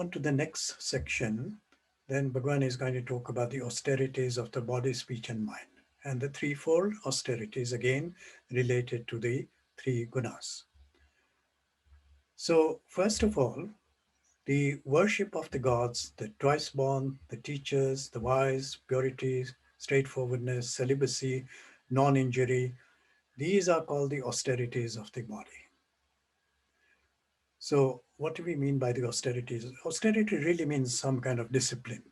on to the next section, then Bhagwan is going to talk about the austerities of the body, speech, and mind. And the threefold austerities, again, related to the three gunas. So, first of all, the worship of the gods, the twice born, the teachers, the wise, purity, straightforwardness, celibacy, non injury, these are called the austerities of the body. So, what do we mean by the austerities? Austerity really means some kind of discipline.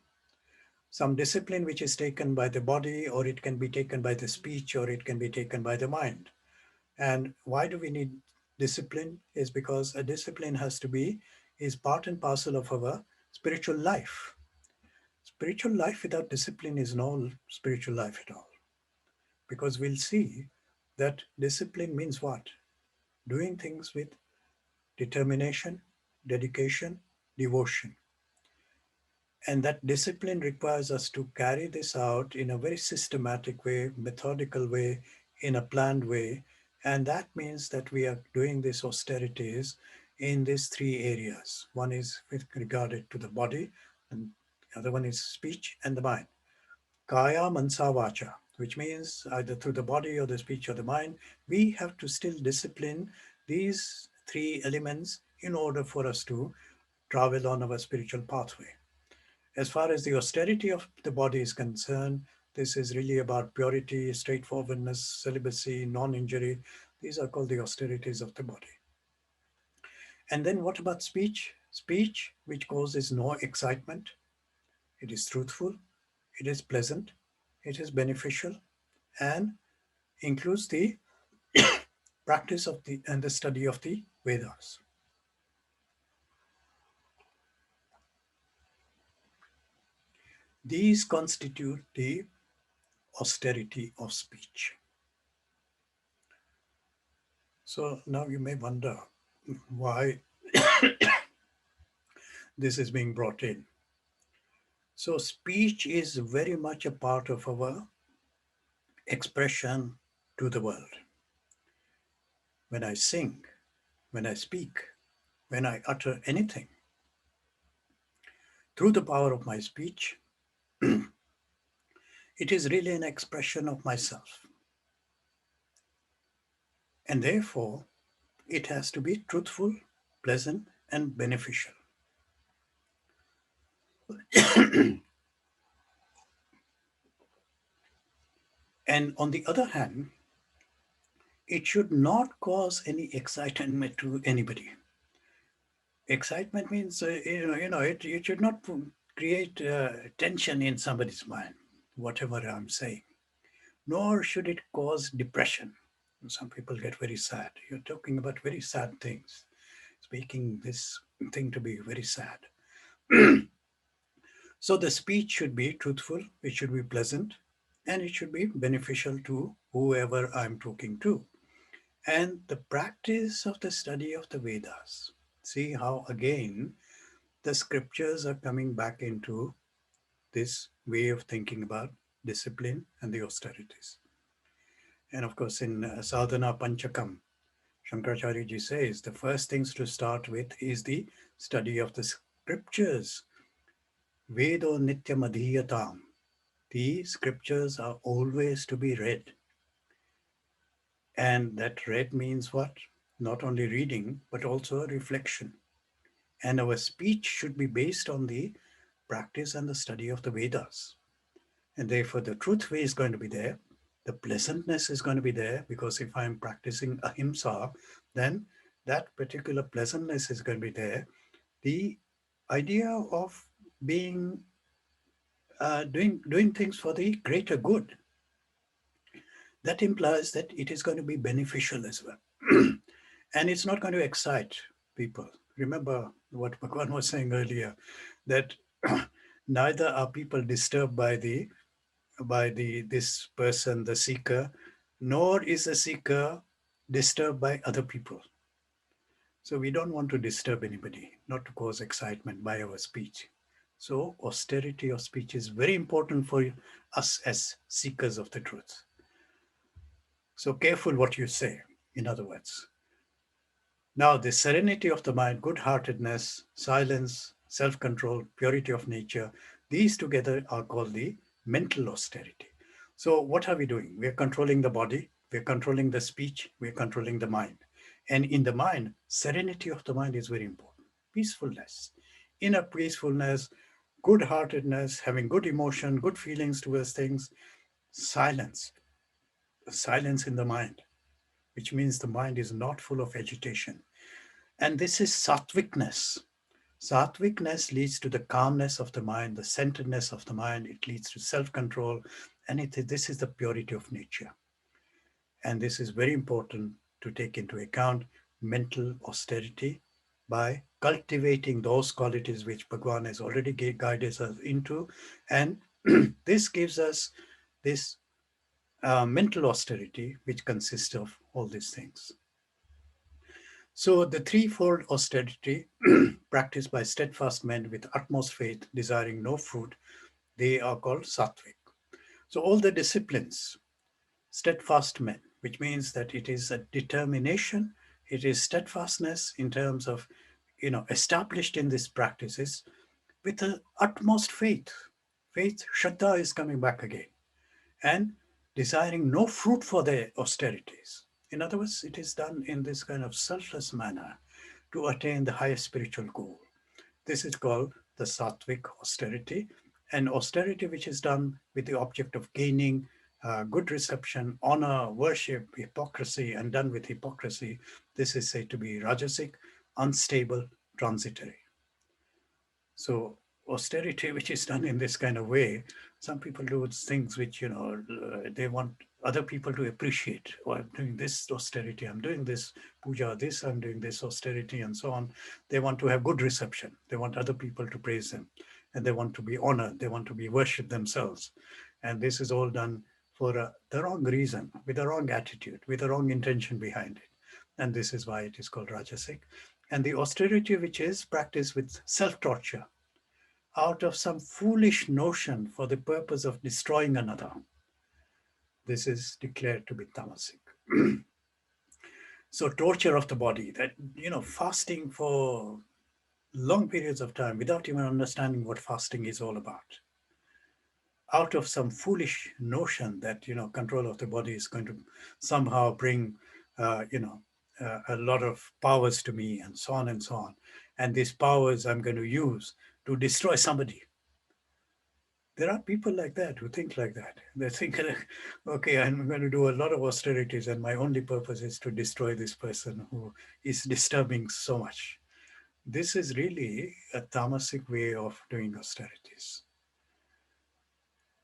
Some discipline which is taken by the body, or it can be taken by the speech, or it can be taken by the mind. And why do we need discipline? Is because a discipline is part and parcel of our spiritual life. Spiritual life without discipline is no spiritual life at all. Because we'll see that discipline means what? Doing things with determination, dedication, devotion. And that discipline requires us to carry this out in a very systematic way, methodical way, in a planned way. And that means that we are doing these austerities in these three areas. One is with regarded to the body, and the other one is speech and the mind. Kaya mansa vacha, which means either through the body or the speech or the mind, we have to still discipline these three elements in order for us to travel on our spiritual pathway. As far as the austerity of the body is concerned, this is really about purity, straightforwardness, celibacy, non injury. These are called the austerities of the body. And then what about speech? Speech which causes no excitement, it is truthful, it is pleasant, it is beneficial, and includes the practice of the and the study of the Vedas. These constitute the austerity of speech. So now you may wonder why this is being brought in. So speech is very much a part of our expression to the world. When I sing, when I speak, when I utter anything, through the power of my speech, it is really an expression of myself. And therefore, it has to be truthful, pleasant, and beneficial. And on the other hand, it should not cause any excitement to anybody. Excitement means, it should not create tension in somebody's mind, whatever I'm saying. Nor should it cause depression. Some people get very sad. You're talking about very sad things, speaking this thing to be very sad. So the speech should be truthful, it should be pleasant, and it should be beneficial to whoever I'm talking to. And the practice of the study of the Vedas. See how again the scriptures are coming back into this way of thinking about discipline and the austerities. And of course, in Sadhana Panchakam, Shankaracharya ji says the first things to start with is the study of the scriptures. Vedo nityam adhiyatam. The scriptures are always to be read. And that read means what? Not only reading, but also reflection. And our speech should be based on the practice and the study of the Vedas. And therefore, the truth way is going to be there. The pleasantness is going to be there, because if I'm practicing ahimsa, then that particular pleasantness is going to be there. The idea of being doing things for the greater good, that implies that it is going to be beneficial as well. And it's not going to excite people. Remember what Bhagwan was saying earlier, that neither are people disturbed by this person, the seeker, nor is the seeker disturbed by other people. So we don't want to disturb anybody, not to cause excitement by our speech. So austerity of speech is very important for us as seekers of the truth. So careful what you say, in other words. Now, the serenity of the mind, good-heartedness, silence, self-control, purity of nature. These together are called the mental austerity. So what are we doing? We are controlling the body, we are controlling the speech, we are controlling the mind. And in the mind, serenity of the mind is very important. Peacefulness, inner peacefulness, good heartedness, having good emotion, good feelings towards things, silence, silence in the mind, which means the mind is not full of agitation. And this is sattvicness. Sattvicness leads to the calmness of the mind, the centeredness of the mind. It leads to self-control, and this is the purity of nature. And this is very important to take into account mental austerity by cultivating those qualities which Bhagwan has already guided us into. And this gives us this mental austerity, which consists of all these things. So the threefold austerity practiced by steadfast men with utmost faith, desiring no fruit, they are called sattvic. So all the disciplines, steadfast men, which means that it is a determination, it is steadfastness in terms of, established in these practices with the utmost faith. Faith, Shraddha is coming back again, and desiring no fruit for their austerities. In other words, it is done in this kind of selfless manner to attain the highest spiritual goal. This is called the sattvic austerity, and austerity which is done with the object of gaining good reception, honor, worship, hypocrisy, and done with hypocrisy. This is said to be rajasic, unstable, transitory. So austerity, which is done in this kind of way, some people do things which, they want other people to appreciate. Oh, I'm doing this austerity, I'm doing this puja, this, I'm doing this austerity, and so on. They want to have good reception. They want other people to praise them, and they want to be honored. They want to be worshipped themselves. And this is all done for the wrong reason, with the wrong attitude, with the wrong intention behind it. And this is why it is called rajasic. And the austerity which is practiced with self-torture out of some foolish notion for the purpose of destroying another. This is declared to be tamasic. So torture of the body, that, fasting for long periods of time without even understanding what fasting is all about, out of some foolish notion that, control of the body is going to somehow bring, a lot of powers to me, and so on and so on. And these powers I'm going to use to destroy somebody. There are people like that who think like that. They think, okay, I'm going to do a lot of austerities, and my only purpose is to destroy this person who is disturbing so much. This is really a tamasic way of doing austerities.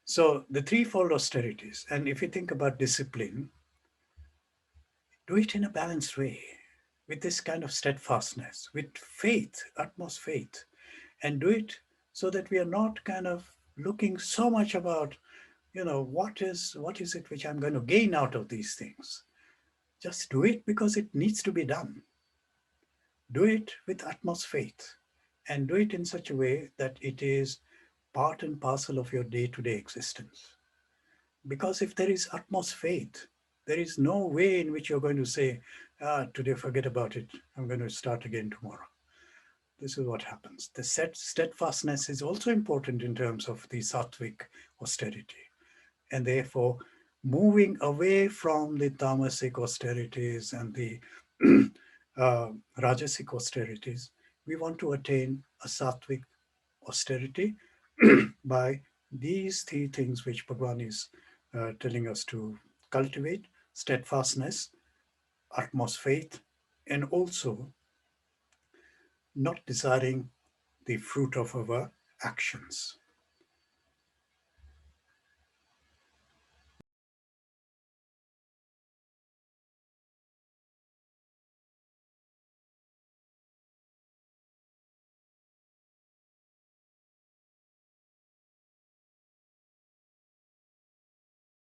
So the threefold austerities, and if you think about discipline, do it in a balanced way, with this kind of steadfastness, with faith, utmost faith, and do it so that we are not kind of looking so much about, what is it which I'm going to gain out of these things. Just do it because it needs to be done. Do it with utmost faith, and do it in such a way that it is part and parcel of your day-to-day existence. Because if there is utmost faith, there is no way in which you're going to say, today forget about it, I'm going to start again tomorrow. This is what happens. The steadfastness is also important in terms of the sattvic austerity. And therefore, moving away from the tamasic austerities and the rajasic austerities, we want to attain a sattvic austerity by these three things which Bhagwan is telling us to cultivate: steadfastness, utmost faith, and also not desiring the fruit of our actions.